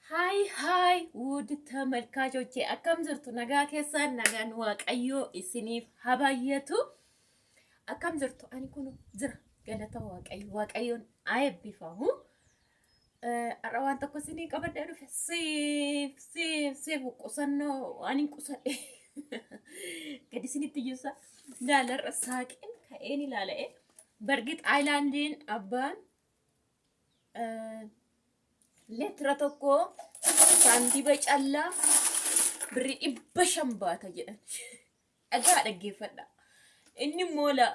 Haay haay wuudi ተመልካቾቼ akkam jirtu nagaa keessaan nagaan waaqayyoo isiniif habayyatu akkam jirtu ani kun jira galata waaqayyoon eebbifamu ara waan tokko isinii qabadhee dhufe siif qusannoo waan hin qusadhe gadi isinitti jessa daalarra saaqin ka'een ilaala'e bargit aayilaandiin abbaan leetira tokko saantiba callaa birrii 500 baata jedhan dhagaa dhaggeeffadha inni moola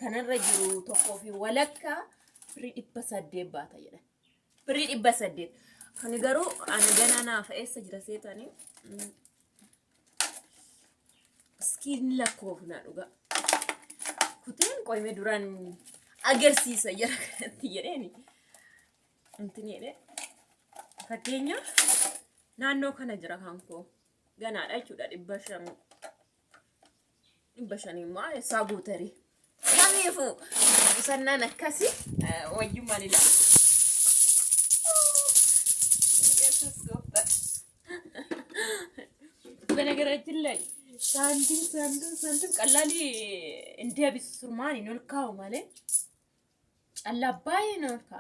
kanarra jiru tokkoo fi walakkaa birrii 800 baata jedhan birrii 800 kan garuu ana ganaanaaf eessa jira seetanii skiin lakkoofna dhugaa kuteen qoyme duraan agarsiisa jira kanatti jedheeni intini jedhee fakkeenya naannoo kana jira kankoo ganaadha jechuudha 500 immoo eessaa guutarii kamiifu qusannaan akkasi wayyummaan ila በነገራችን ላይ ሳንቲም ቀላሊ እንዲያቢስ ሱርማን ይኖልካው ማለት ጨላባይ ይኖልካ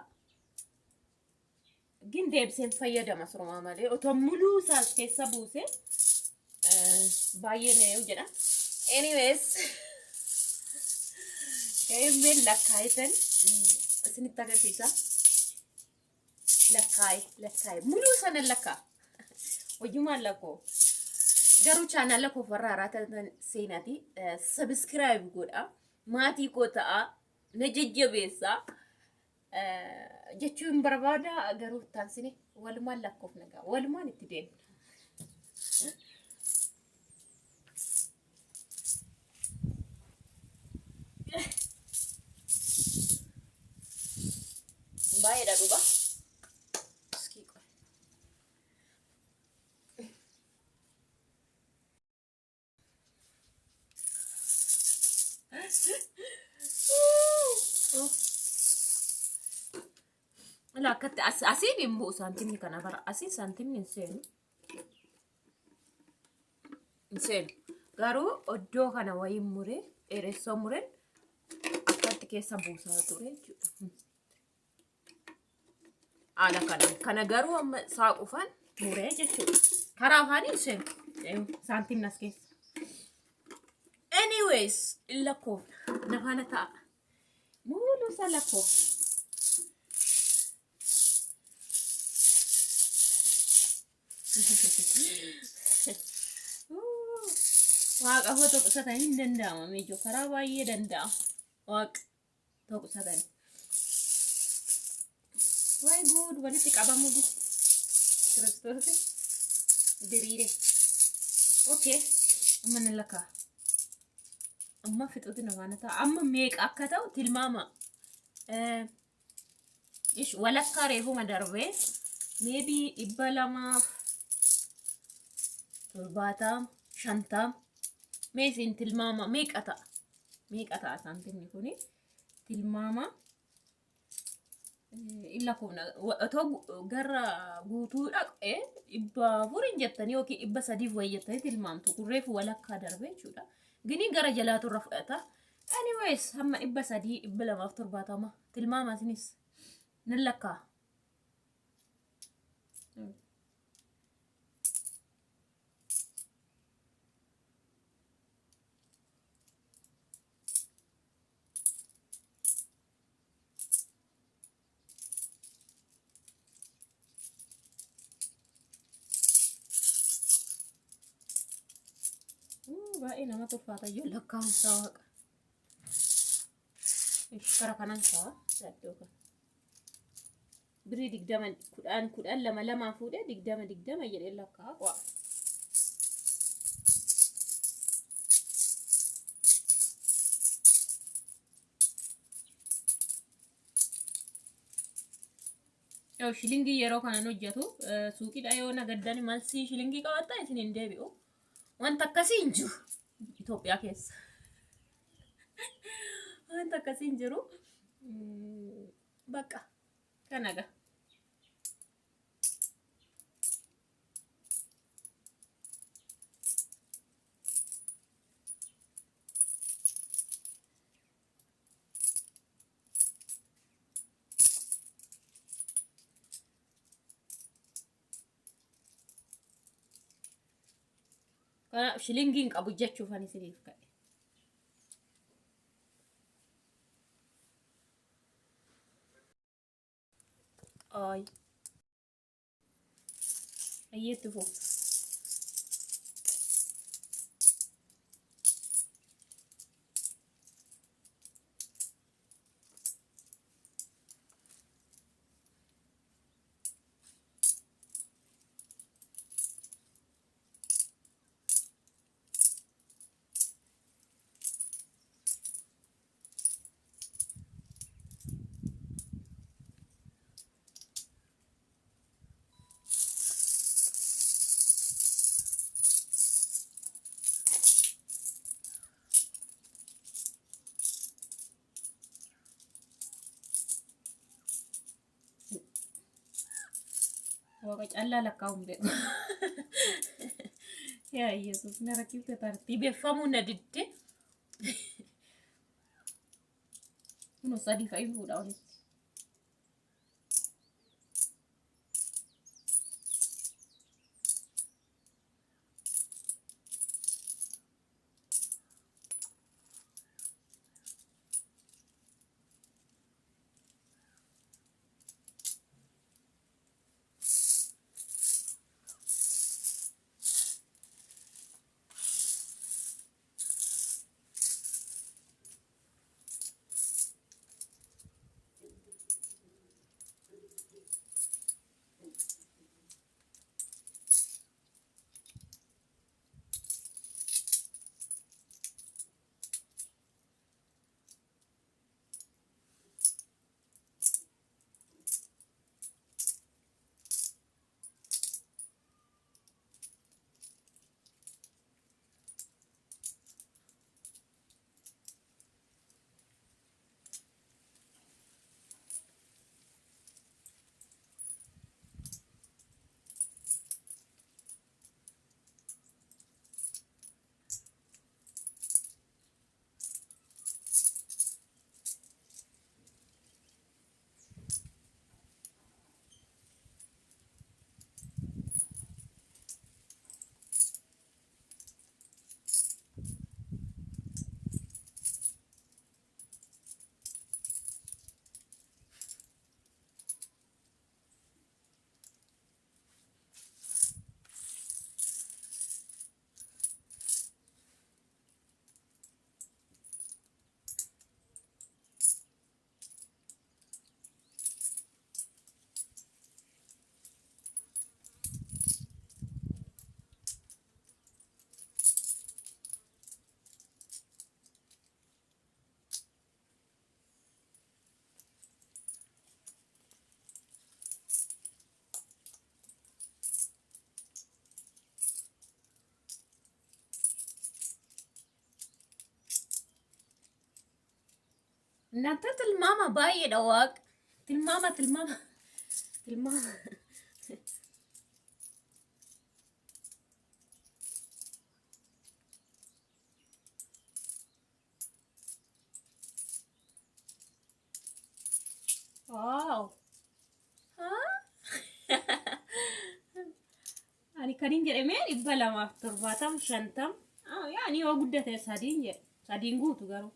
ግን deebiseen fayyadama surmaa malee otoo muluu isaas keessa buuse baay'ee na jedha anyways email lakkaayitan isinitti agarsiisa lakkaay muluu sana lakkaa wajjumaan lakkoo garuu chaanala koo warra haaraa seenaati subscribe godha maatii koo ta'a na jajjabeessaa jechuun barbaada garuu taansine walumaan lakkoofna gaa walumaan itti deemna baay'eedha dhugaa لا كنت أسيب يمبو سنتيمني كنا برا أسيب سنتيمني إنسان غارو أدو كنا وين مرة إرسو مرة أكاد كيسا بوسا توري على كنا غارو أم ساقوفان مرة جشو كرافاني إنسان سنتيم نسكيس anyways إلا كوف نفانا تا مولو سلا كوف واق هو تو قصتين دندام ميجو كراباي دندام واق تو قصتين واي جود ولي تقابا مودي كرستوسي دريري اوكي من لك اما فتوت نوانتا اما ميك اكتو تلماما ايش ولا كاريفو مدربه maybe ibalama torbatam shantam meesin tilmaama meeqata santimni kuni tilmaama illa kuna otoo garra guutuu dhaqe ibba furin jettani yookiin ibba sadiif wayyattani tilmaamtu kurreefu walakkaa darbe jechuudha gini gara jalaatu irra fudhata anyways hamma ibba sadii ibba lamaaf torbaatama tilmaama isinis nan lakkaa baay'ee nama tolfaata iyyuu lakkaa'uun isaa waaqa kara kanan isaa yaddoo kan birrii 10 lama fuudhee 20 jedhee lakkaa'aa waa yoo shilingii yeroo kanan hojjetu suuqiidha yoo nagaddan malsii shilingii qabatta isin hin deebi'u wanta akkasii hin jiru Itoophiyaa keessa wanta akkasii hin jiru bakka kanaga Shilingiin qabu jechuuf ani siniif ka'e. Ay, ayyeetti fuuf. Waaqa callaa lakkaa'uun beeku. Yaa Yesuus na rakkifte tartiibeffamuu na didde. Kunoo sadii fa'i fuudha olitti. Nata tilmaama baay'eedha waaqa. Tilmaama. Wow. Ani kaniin jedhamee 270 yaani yoo guddate sadiin jedhe. Sadiin guutu garuu.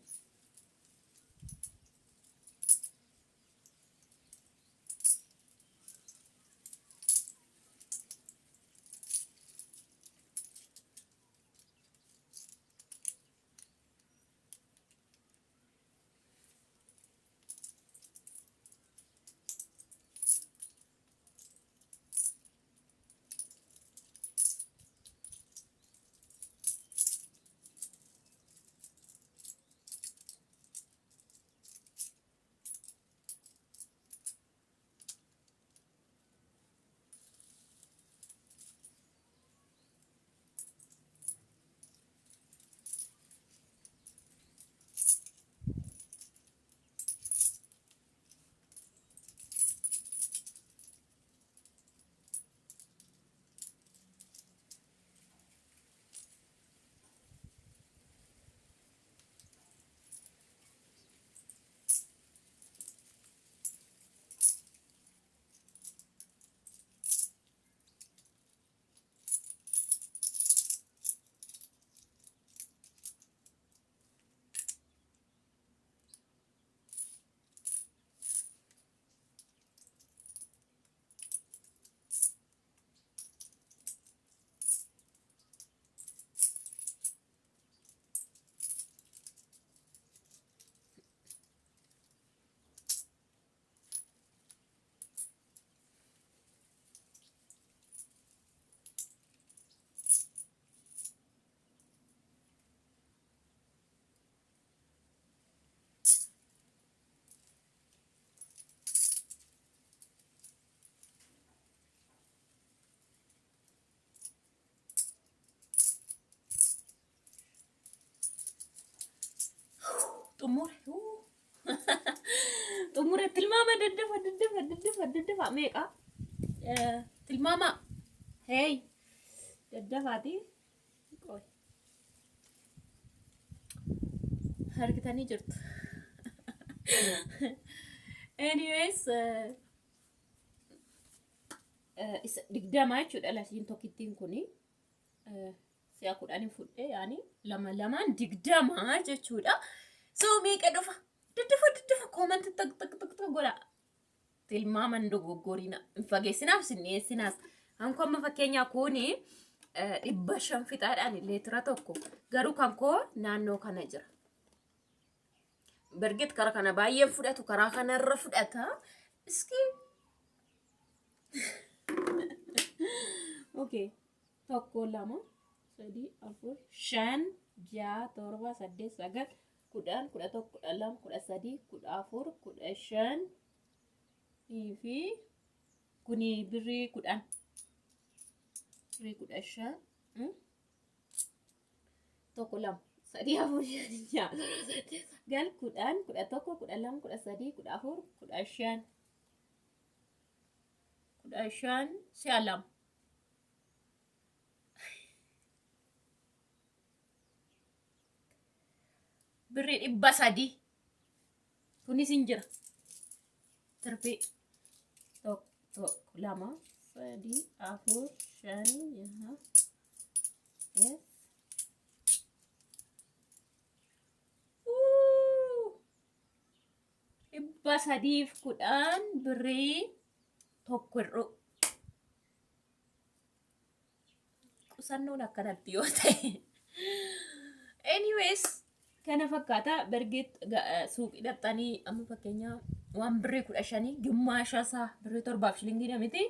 xumure xumure tilmaama daddafa meeqa tilmaama hey daddafaati qoy harkitanii jirtu anyways digdama jechuudha lasiin tokkittiin kuni si'a kudhanii fudhee yaani lamaan digdama jechuudha. So meeqa dhufa daddafa comment tak godha tilmaaman dogoggorina hin fageessinaaf sinneessinaas hanko amma fakkeenyaa kuni 500 fixaadhaan leetira tokko garuu kan koo naannoo kana jira. Berget karaa kana baay'een fudhatu karaa kanarra fudhata iski okay tokko lama sadii afur shan jaha torba saddeet sagal kudhan kudha tokko kudha lama kudha sadii kudha afur kudha shan fi kuni birrii kudhan shan tokko lama sadii afur jaha gal kudhan kudha tokko kudha lama kudha sadii kudha afur kudha shan si'a lama birrii 300 kunis hin jira tirfii tokko lama sadii afur shan jaha dhibba sadiif kudhan birrii tokko irru qusannoon akkanatti yoo ta'e anyways kana fakkaata berget suuqii dhaqxanii amma fakkeenyaa waan birrii 15 gimmaasha isaa birrii 7 shilingii miti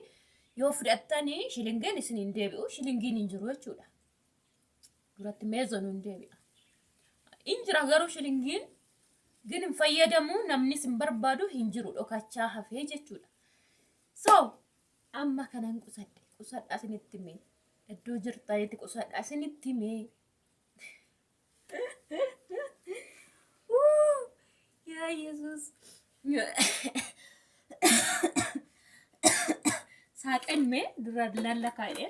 yoo fudhattanii shilingeen isin hin deebi'u shilingiin hin jiru jechuudha. Duratti meezon hin deebi'a. Injira garuu shilingiin gin hin fayyadamu namni sin barbaadu hin jiru dhokachaa hafee jechuudha. So amma kanan qusadha isinitti mee iddoo jirtanitti qusadha isinitti mee ya Yesus saaqen mee dura lallakaa'e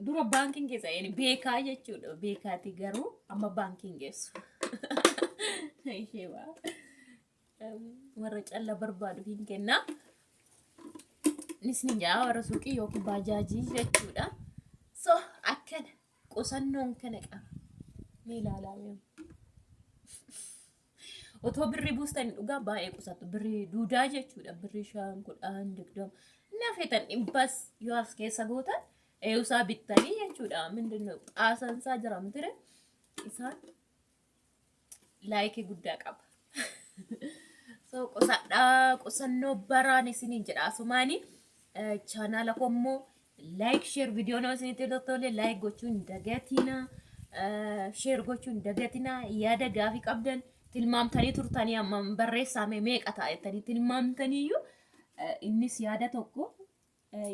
dura baankiin keessa yani beekaa jechuudha beekaati garuu amma baankiin geessu isheewa warra calla barbaadu hin kenna nisni jaa warra suuqii yookiin baajaajii jechuudha. So akkana qusannoon kana qaba mee ilaalaa otoo birrii buustanii dhugaa baay'ee qusatu birrii duudaa jechuudha birrii 5 10 20 nafetan dhibbas yoo as keessa gootan eeyusaa bittanii jechuudha mindinoo xaasansaa jiramtire isaan laayikii guddaa qaba. So qusannoo baraan isiniin jedha asumaani chaanaala kommoo like share video no isinitti tole like gochuun dagatina share gochuun dagatina yaada gaafii qabdan tilmaamtanii turtanii amma barreessame meeqa ta'ettanii tilmaamtaniiyyuu innis yaada tokko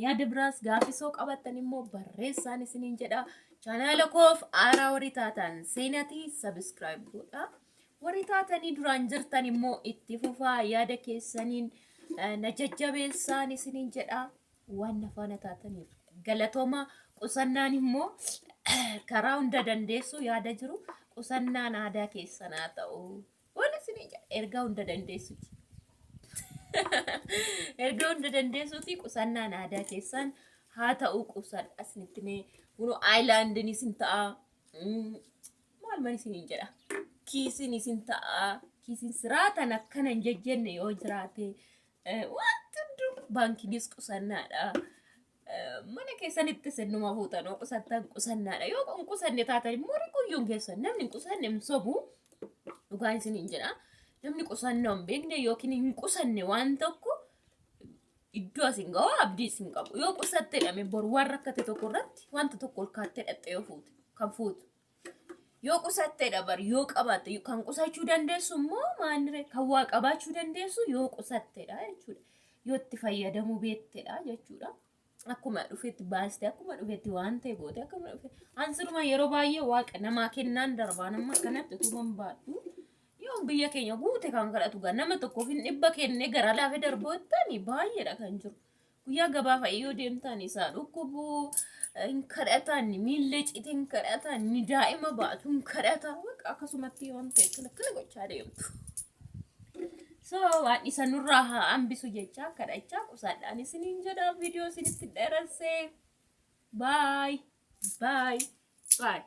yaada biraas gaafisoo qabattan immoo barreessaan isiniin jedha. Chaanaala koof aaraa warri taatan seenatii subscribe godha. Warri taatanii duraan jirtan immoo itti fufaa yaada keessaniin na jajjabeessaan isiniin jedha. Waan nafaana taataniif galatooma qusannaan immoo karaa hunda dandeessu yaada jiru qusannaan aadaa keessanaa ta'u waan isiniin jedha ergaa hunda dandeessuti. Erga hunda dandeessuuti qusannaan aadaa keessan haa ta'u qusan asinitti mee uno islandin isin ta'a maal man isiniin jedha kiisin isin ta'a kiisin siraatan akkana hin jejjenne yoo jiraate wanti baankiinis qusannaadha. Mana keessanitti sennuma fuutanoo qusattan qusannaadha yoo qusanne taatan immoo riquyyuun keessan namni qusanne hin sobu dhugaan isiniin jedha. Namni qusannoo hin beekne yookiin hin qusanne waan tokko iddoo asin gahu abdii isin qabu. Yoo qusatte dhame bor waan rakkate tokko irratti wanta tokko ol kaattee dhatte yoo fuute kan fuutu. Yoo qusatte dhabar yoo qabatte kan qusachuu dandeessu immoo maanire kan waa qabaachuu dandeessu yoo qusattedha jechuudha. Yoo itti fayyadamuu beektedha jechuudha. akkuma dhufetti baastee akkuma dhufetti waan ta'e goote akkuma dhufe ansiruma yeroo baay'ee waaqa namaa kennaan darbaan amma kanatti tuman baadhu yoo biyya keenya guute kan kadhatu gaa nama tokkoof hin dhibba kennee gara laafee darboottani baay'eedha kan jiru guyyaa gabaa fa'i yoo deemtan isaa dhukkubuu hin kadhatan miillee cite hin kadhatan ni daa'ima baatu hin kadhata akkasumatti waan ta'e kana gochaa deemtu. So waan isa nurraa haa hambisu jecha kadhachaa qusaadhaan isiniin jedha viidiyoo isinitti dheeressee bye bye bye.